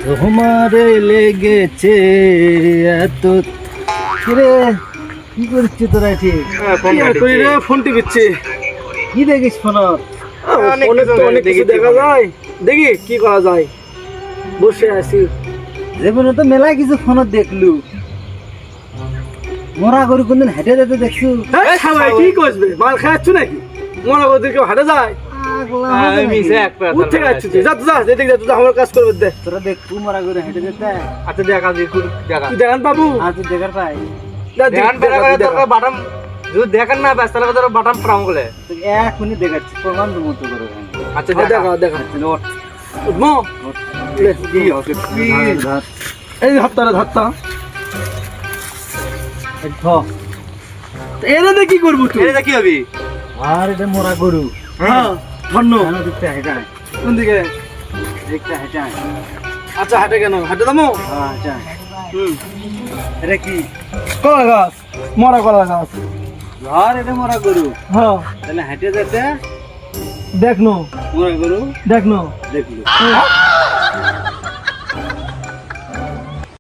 তোমারে লেগেছে এত রে কি করছিস তোরা ঠিক ফোন টিপিচ্ছি। কি দেখিস ফোন অনেক কিছু দেখা যায়, দেখি কি করা যায়। বসে আছি, জীবনে তো মেলা কিছু ফোনত দেখলু, মরা গরু কোনদিন হেঁটে যেতে দেখছু? সবাই কি করবে? মাল খাচ্ছ নাকি? মনে করতে কেউ হাটে যায়? উঠে যাচ্ছি তুই, যা যা যেদিকে যা, তুই আমার কাজ করবে দে। তোরা দেখু মরা গরু হেঁটে যেতে? আচ্ছা দেখা দেখুন, দেখা তুই দেখান বাবু। আর তুই দেখার পাই বাটাম যদি দেখেন না ব্যস্ত লাগে তোর বাটাম প্রাম বলে। তুই এখনই দেখাচ্ছি, প্রমাণ মতো করে। আচ্ছা দেখা দেখা ওঠ উঠমো এই হাতটা হাতটা এনে কি করবো তুই? এটা কি হবি? আর এটা মরা গরু। হ্যাঁ ধন্য। দেখতে হেঁটে কোন দিকে? দেখতে হেঁটে আচ্ছা হাটে কেন? হাটে দামো? হ্যাঁ হেঁটে। এটা কি? কলা গাছ, মরা কলা গাছ। আর এটা মরা গরু। হ্যাঁ তাহলে হেঁটে যেতে দেখনো মরা গরু দেখনো দেখলু।